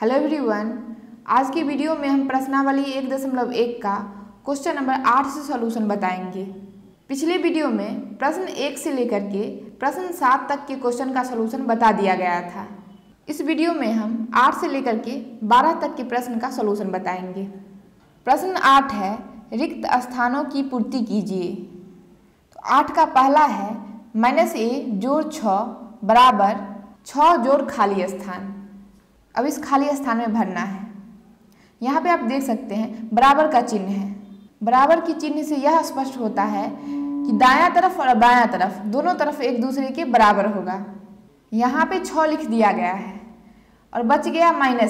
Hello everyone, आज की video में हम प्रश्नावली 1.1 का क्वेश्चन नंबर 8 से सॉल्यूशन बताएंगे। पिछले वीडियो में प्रश्न 1 से लेकर के प्रश्न 7 तक के क्वेश्चन का सॉल्यूशन बता दिया गया था। इस वीडियो में हम 8 से लेकर के 12 तक के प्रश्न का सॉल्यूशन बताएंगे। प्रश्न 8 है, रिक्त स्थानों की पूर्ति कीजिए। तो 8 का पहला है -a जोड़ 6 बराबर 6 जोड़ खाली स्थान। अब इस खाली स्थान में भरना है। यहाँ पे आप देख सकते हैं बराबर का चिन्ह है। बराबर की चिन्ह से यह स्पष्ट होता है कि दायां तरफ और बायां तरफ दोनों तरफ एक दूसरे के बराबर होगा। यहाँ पे 6 लिख दिया गया है और बच गया -a,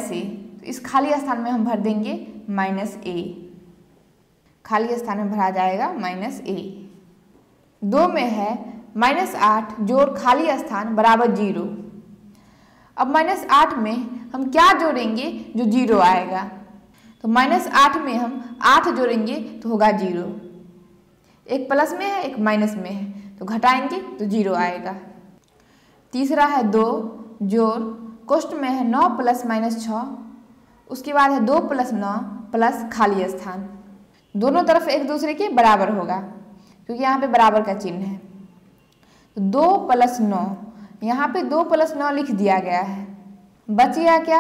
तो इस खाली स्थान में हम भर देंगे -a। खाली स्थान में भरा जाएगा -a। 2 में है -8 जोड़ खाली स्थान बराबर 0। अब -8 में हम क्या जोड़ेंगे जो 0 आएगा, तो -8 में हम 8 जोड़ेंगे तो होगा 0। एक प्लस में है एक माइनस में है, तो घटाएंगे तो 0 आएगा। तीसरा है 2 जोड़ कोष्ठ में है 9 + -6, उसके बाद है 2 + 9 प्लस खाली स्थान। दोनों तरफ एक दूसरे के बराबर होगा क्योंकि यहाँ पे बराबर का चिन्ह है। तो 2 + 9, यहाँ पे 2 + 9 लिख दिया गया है। बच गया क्या,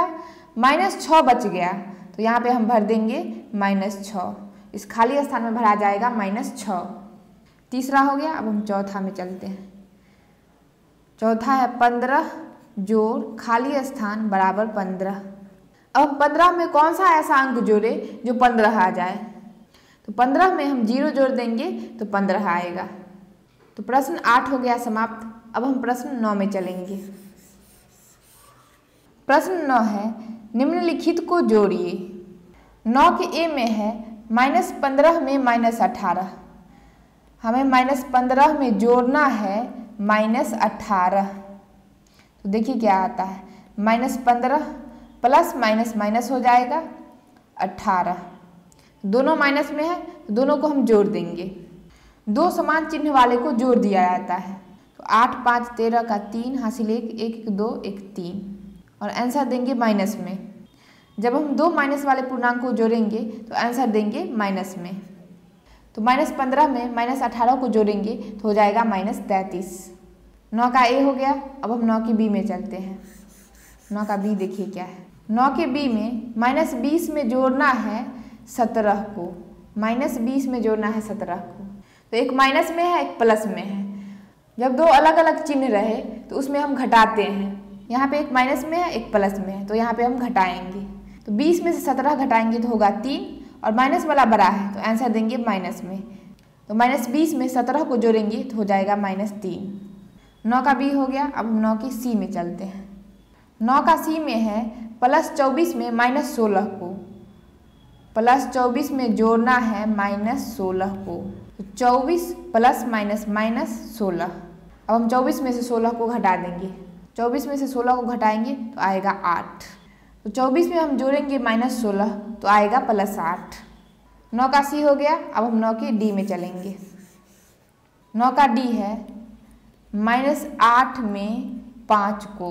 -6 बच गया, तो यहाँ पे हम भर देंगे -6। इस खाली स्थान में भरा जाएगा -6। तीसरा हो गया। अब हम चौथा में चलते हैं। चौथा है 15 जोड़ खाली स्थान बराबर 15। अब 15 में कौन सा ऐसा अंक जोड़े जो 15 आ जाए, तो 15 में हम 0 जोड़ देंगे तो 15 आएगा। तो प्रश्न 8 हो गया समाप्त। अब हम प्रश्न 9 में चलेंगे। प्रश्न 9 है, निम्नलिखित को जोड़िए। 9 के ए में है -15 में -18। हमें -15 में जोड़ना है -18। तो देखिए क्या आता है, -15 प्लस माइनस हो जाएगा 18। दोनों माइनस में है तो दोनों को हम जोड़ देंगे। 2 समान चिन्ह वाले को जोड़ दिया जाता है। तो 8 × 5 = 13 का 3 हासिल 1 1 1 2 1 3 और आंसर देंगे माइनस में। जब हम 2 माइनस वाले पूर्णांक को जोड़ेंगे तो आंसर देंगे माइनस में। तो -15 में -18 को जोड़ेंगे तो हो जाएगा -33। 9 का ए हो गया। अब हम 9 की बी में चलते हैं। 9 का बी देखिए क्या है। 9 के बी में -20 में जोड़ना है 17 को। -20 में जोड़ना है 17 को। तो एक माइनस में है एक प्लस में है। जब 2 अलग अलग चिन्ह रहे तो उसमें हम घटाते हैं। यहाँ पे एक माइनस में है एक प्लस में है, तो यहाँ पे हम घटाएंगे। तो 20 में से 17 घटाएंगे तो होगा 3 और माइनस वाला बड़ा है तो आंसर देंगे माइनस में। तो -20 में 17 को जोड़ेंगे तो हो जाएगा -3। 9 का बी हो गया। अब हम 9 की सी में चलते हैं। 9 का सी में है +24 में -16 को। +24 में जोड़ना है -16 को। तो 24 ± -16। अब हम 24 में से 16 को घटा देंगे। 24 में से 16 को घटाएंगे तो आएगा 8। तो 24 में हम जोड़ेंगे -16 तो आएगा +8। 9 का सी हो गया। अब हम 9 की डी में चलेंगे। 9 का डी है -8 में 5 को।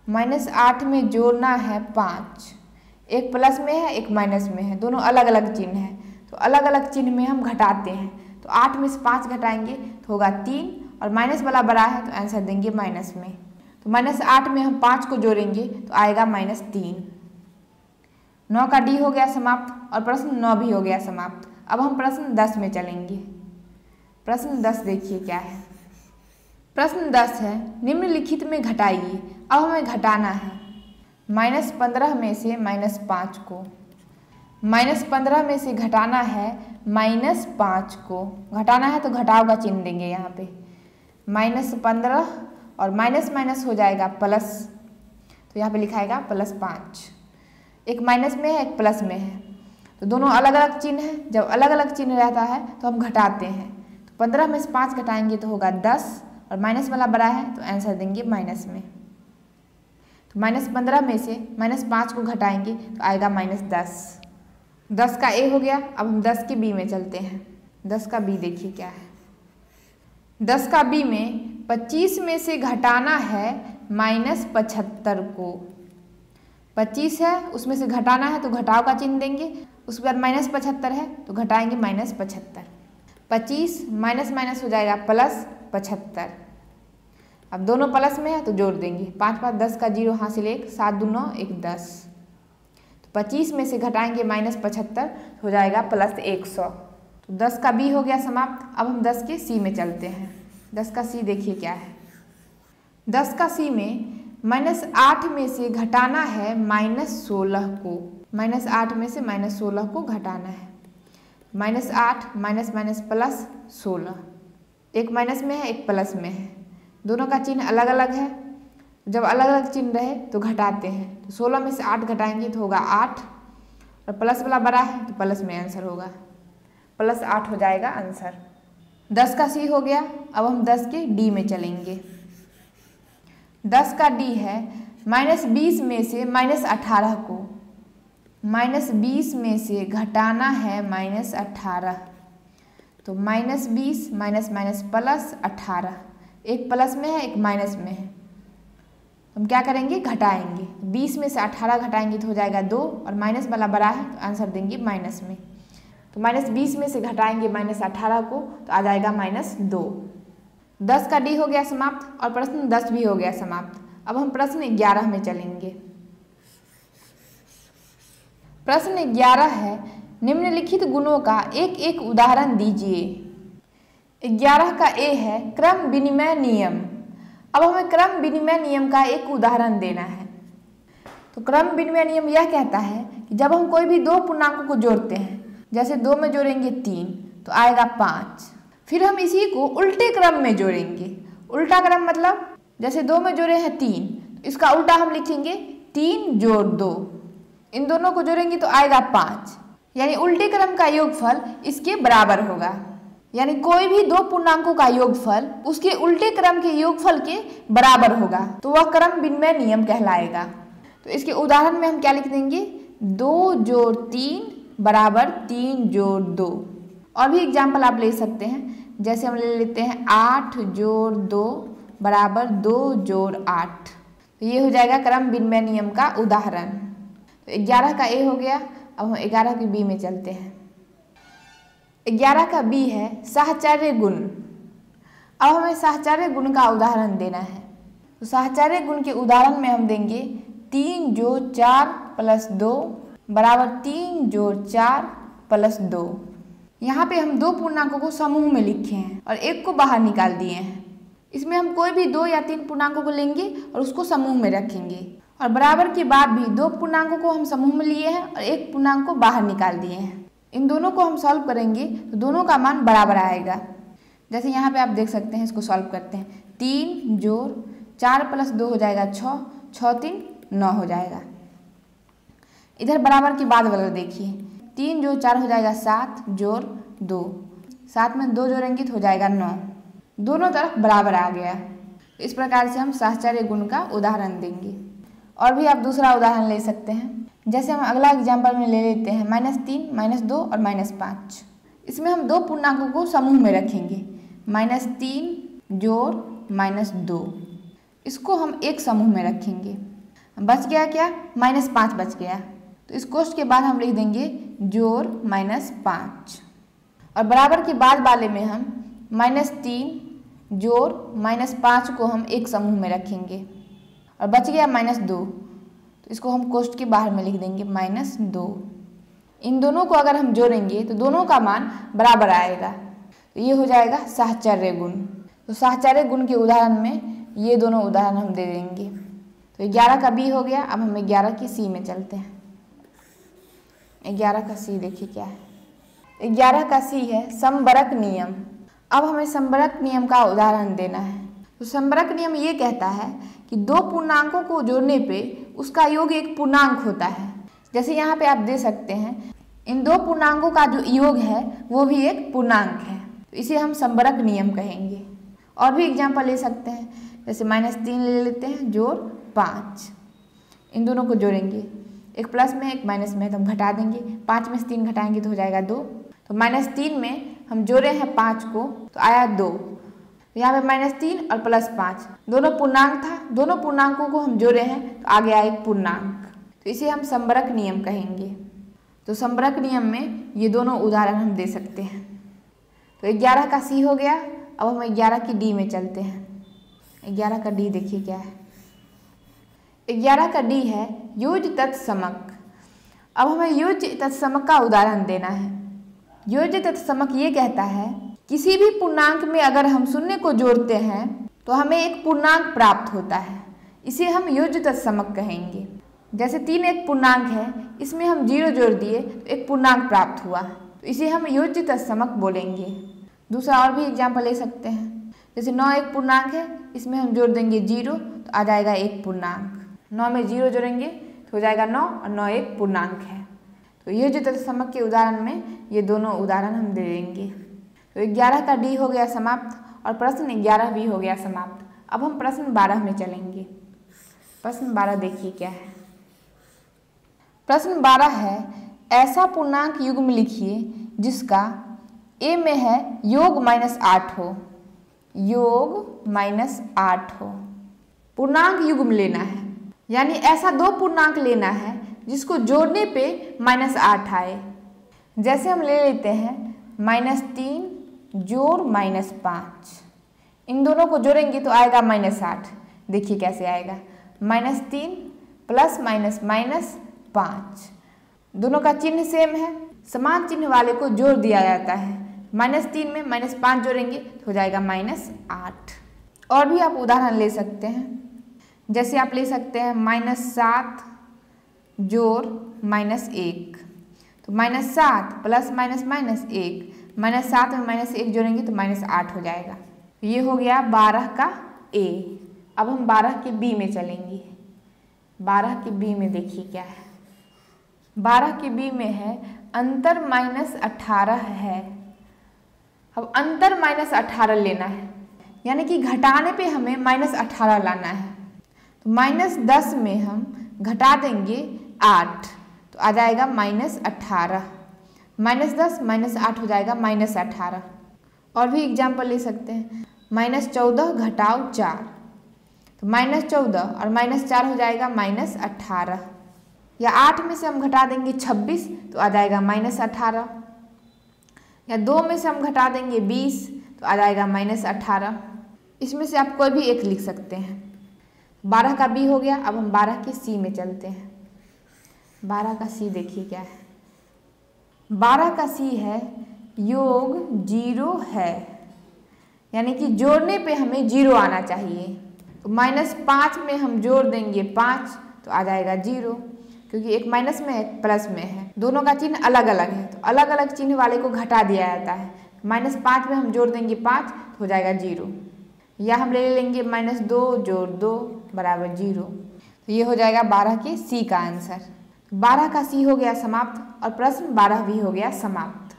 -8 में जोड़ना है 5। एक प्लस में है एक माइनस में है, दोनों अलग अलग चिन्ह हैं, तो अलग अलग चिन्ह में हम घटाते हैं। तो 8 में से 5 घटाएंगे तो होगा 3 और माइनस वाला बड़ा है तो आंसर देंगे माइनस में। तो -8 में हम 5 को जोड़ेंगे तो आएगा -3। 9 का डी हो गया समाप्त और प्रश्न 9 भी हो गया समाप्त। अब हम प्रश्न 10 में चलेंगे। प्रश्न 10 देखिए क्या है। प्रश्न 10 है, निम्नलिखित में घटाइए। अब हमें घटाना है -15 में से -5 को। -15 में से घटाना है -5 को। घटाना है तो घटाव का चिन्ह देंगे यहाँ पे। -15 और माइनस हो जाएगा प्लस, तो यहाँ पे लिखाएगा +5। एक माइनस में है एक प्लस में है, तो दोनों अलग अलग चिन्ह हैं। जब अलग अलग चिन्ह रहता है तो हम घटाते हैं। तो 15 में से 5 घटाएंगे तो होगा 10 और माइनस वाला बड़ा है तो आंसर देंगे माइनस में। तो -15 में से -5 को घटाएंगे तो आएगा -10। 10 का ए हो गया। अब हम 10 की बी में चलते हैं। 10 का बी देखिए क्या है। 10 का बी में 25 में से घटाना है -75 को। 25 है, उसमें से घटाना है तो घटाव का चिन्ह देंगे। उसके बाद -75 है तो घटाएंगे -75। 25 माइनस माइनस हो जाएगा +75। अब दोनों प्लस में है तो जोड़ देंगे। 5 5 10 का 0 हासिल 1, 7 2 9 1 10। तो 25 में से घटाएंगे -75 हो जाएगा +100। तो 10 का B हो गया समाप्त। अब हम 10 के C में चलते हैं। 10 का C देखिए क्या है। 10 का C में -8 में से घटाना है -16 को। -8 में से -16 को घटाना है। -8 माइनस माइनस +16, एक माइनस में है एक प्लस में है, दोनों का चिन्ह अलग अलग है। जब अलग अलग चिन्ह रहे तो घटाते हैं। तो 16 में से 8 घटाएंगे तो होगा 8, और प्लस वाला बड़ा है तो प्लस में आंसर होगा, +8 हो जाएगा आंसर। 10 का C हो गया। अब हम 10 के D में चलेंगे। 10 का D है -20 में से -18 को, -20 में से घटाना है -18। तो -20 माइनस माइनस +18, एक प्लस में है एक माइनस में है। हम क्या करेंगे, घटाएंगे। 20 में से 18 घटाएंगे तो हो जाएगा 2, और माइनस वाला बड़ा है तो आंसर देंगे माइनस में। तो -20 में से घटाएंगे -18 को तो आ जाएगा -2। 10 का D हो गया समाप्त और प्रश्न 10 भी हो गया समाप्त। अब हम प्रश्न 11 में चलेंगे। प्रश्न 11 है, निम्नलिखित गुणों का एक एक उदाहरण दीजिए। 11 का A है क्रम विनिमय नियम। अब हमें क्रम विनिमय नियम का एक उदाहरण देना है। तो क्रम विनिमय नियम यह कहता है कि जब हम कोई भी दो पूर्णांकों को जोड़ते हैं, जैसे 2 में जोड़ेंगे 3 तो आएगा 5, फिर हम इसी को उल्टे क्रम में जोड़ेंगे। उल्टा क्रम मतलब जैसे 2 में जोड़े हैं 3, तो इसका उल्टा हम लिखेंगे 3 जोड़ 2। इन दोनों को जोड़ेंगे तो आएगा 5, यानी उल्टे क्रम का योगफल इसके बराबर होगा। यानी कोई भी दो पूर्णांकों का योगफल उसके उल्टे क्रम के योगफल के बराबर होगा, तो वह क्रम विनिमय नियम कहलाएगा। तो इसके उदाहरण में हम क्या लिख देंगे, 2 जोड़ 3 बराबर 3 जोड़ 2। और भी एग्जाम्पल आप ले सकते हैं, जैसे हम ले लेते हैं 8 जोड़ 2 बराबर 2 जोड़ 8। तो ये हो जाएगा क्रम विनिमय नियम का उदाहरण। तो 11 का A हो गया। अब हम 11 के B में चलते हैं। 11 का B है साहचर्य गुण। अब हमें साहचर्य गुण का उदाहरण देना है। तो साहचर्य गुण के उदाहरण में हम देंगे 3 जोड़ 4 प्लस 2 बराबर 3 जोड़ 4 प्लस 2। यहाँ पे हम दो पूर्णांकों को समूह में लिखे हैं और एक को बाहर निकाल दिए हैं। इसमें हम कोई भी 2 या 3 पूर्णांकों को लेंगे और उसको समूह में रखेंगे, और बराबर के बाद भी 2 पूर्णांकों को हम समूह में लिए हैं और एक पूर्णांक को बाहर निकाल दिए हैं। इन दोनों को हम सॉल्व करेंगे तो दोनों का मान बराबर आएगा। जैसे यहाँ पे आप देख सकते हैं, इसको सॉल्व करते हैं। 3 जोड़ 4 प्लस 2 हो जाएगा 6, 6 3 9 हो जाएगा। इधर बराबर के बाद वाला देखिए, 3 जोड़ 4 हो जाएगा 7 जोड़ 2, 7 में 2 जोड़ेंगे तो हो जाएगा 9। दोनों तरफ बराबर आ गया। इस प्रकार से हम साहचर्य गुण का उदाहरण देंगे। और भी आप दूसरा उदाहरण ले सकते हैं। जैसे हम अगला एग्जाम्पल में ले लेते हैं -3 -2 और -5। इसमें हम 2 पूर्णांकों को समूह में रखेंगे, -3 जोड़ -2। इसको हम एक समूह में रखेंगे। बच गया क्या, -5 बच गया। तो इस कोष्ठ के बाद हम लिख देंगे जोड़ -5, और बराबर के बाद वाले में हम -3 जोड़ -5 को हम एक समूह में रखेंगे, और बच गया -2, तो इसको हम कोष्ठ के बाहर में लिख देंगे -2। इन दोनों को अगर हम जोड़ेंगे तो दोनों का मान बराबर आएगा। तो ये हो जाएगा साहचर्य गुण। तो साहचर्य गुण के उदाहरण में ये दोनों उदाहरण हम दे देंगे। तो 11 का B हो गया। अब हम 11 की C में चलते हैं। 11 का C देखिए क्या है। 11 का C है समवरक नियम। अब हमें समवरक नियम का उदाहरण देना है। तो समवरक नियम ये कहता है कि 2 पूर्णांकों को जोड़ने पे उसका योग एक पूर्णांक होता है। जैसे यहाँ पे आप दे सकते हैं, इन 2 पूर्णांकों का जो योग है वो भी एक पूर्णांक है, तो इसे हम समवरक नियम कहेंगे। और भी एग्जाम्पल ले सकते हैं, जैसे -3 ले लेते हैं जोड़ 5। इन दोनों को जोड़ेंगे, एक प्लस में एक माइनस में, तो हम घटा देंगे। 5 में से 3 घटाएंगे तो हो जाएगा 2। तो -3 में हम जोड़े हैं 5 को तो आया 2। तो यहाँ पे -3 और +5 दोनों पूर्णांक था। दोनों पूर्णांकों को हम जोड़े हैं तो आ गया एक पूर्णांक। तो इसे हम संबरक नियम कहेंगे। तो संबरक नियम में ये दोनों उदाहरण हम दे सकते हैं। तो 11 का सी हो गया। अब हम 11 की डी में चलते हैं। 11 का डी देखिए क्या है। 11 का डी है योज्य तत्समक। अब हमें योज्य तत्समक का उदाहरण देना है। योज्य तत्समक ये कहता है किसी भी पूर्णांक में अगर हम शून्य को जोड़ते हैं तो हमें एक पूर्णांक प्राप्त होता है, इसे हम योज्य तत्समक कहेंगे। जैसे 3 एक पूर्णांक है, इसमें हम 0 जोड़ दिए तो एक पूर्णांक प्राप्त हुआ, तो इसे हम योज्य तत्समक बोलेंगे। दूसरा और भी एग्जाम्पल ले सकते हैं। जैसे 9 एक पूर्णांक है, इसमें हम जोड़ देंगे 0 तो आ जाएगा एक पूर्णांक। 9 में 0 जोड़ेंगे तो हो जाएगा 9 और 9 एक पूर्णांक है। तो योज्य तत्समक के उदाहरण में ये दोनों उदाहरण हम दे देंगे। तो 11 का डी हो गया समाप्त और प्रश्न 11 भी हो गया समाप्त। अब हम प्रश्न 12 में चलेंगे। प्रश्न 12 देखिए क्या है। प्रश्न 12 है ऐसा पूर्णांक युग्म लिखिए जिसका ए में है योग -8 हो। योग -8 हो। पूर्णांक युग्म लेना है, यानी ऐसा 2 पूर्णांक लेना है जिसको जोड़ने पे -8 आए। जैसे हम ले लेते हैं -3 जोड़ -5, इन दोनों को जोड़ेंगे तो आएगा -8। देखिए कैसे आएगा। -3 प्लस -5, दोनों का चिन्ह सेम है, समान चिन्ह वाले को जोड़ दिया जाता है। -3 में -5 जोड़ेंगे तो हो जाएगा -8। और भी आप उदाहरण ले सकते हैं। जैसे आप ले सकते हैं -7 जोड़ -1, तो -7 प्लस -1, -7 में -1 जोड़ेंगे तो -8 हो जाएगा। ये हो गया 12 का ए। अब हम 12 के बी में चलेंगे। 12 के बी में देखिए क्या है। 12 के बी में है अंतर -18 है। अब अंतर -18 लेना है, यानी कि घटाने पे हमें -18 लाना है। तो -10 में हम घटा देंगे 8 तो आ जाएगा -18। -10 -8 हो जाएगा -18। और भी एग्जाम्पल ले सकते हैं। -14 घटाओ 4, तो -14 और -4 हो जाएगा -18। या 8 में से हम घटा देंगे 26 तो आ जाएगा -18। या 2 में से हम घटा देंगे 20 तो आ जाएगा -18। इसमें से आप कोई भी एक लिख सकते हैं। 12 का बी हो गया। अब हम 12 के सी में चलते हैं। 12 का सी देखिए क्या है। 12 का सी है योग 0 है, यानी कि जोड़ने पे हमें 0 आना चाहिए। तो -5 में हम जोड़ देंगे 5 तो आ जाएगा 0, क्योंकि एक माइनस में एक प्लस में है, दोनों का चिन्ह अलग अलग है, तो अलग अलग चिन्ह वाले को घटा दिया जाता है। -5 में हम जोड़ देंगे 5 तो हो जाएगा 0, या हम ले लेंगे -2 जोड़ 2 बराबर 0। तो ये हो जाएगा 12 के सी का आंसर। 12 का सी हो गया समाप्त और प्रश्न 12 भी हो गया समाप्त।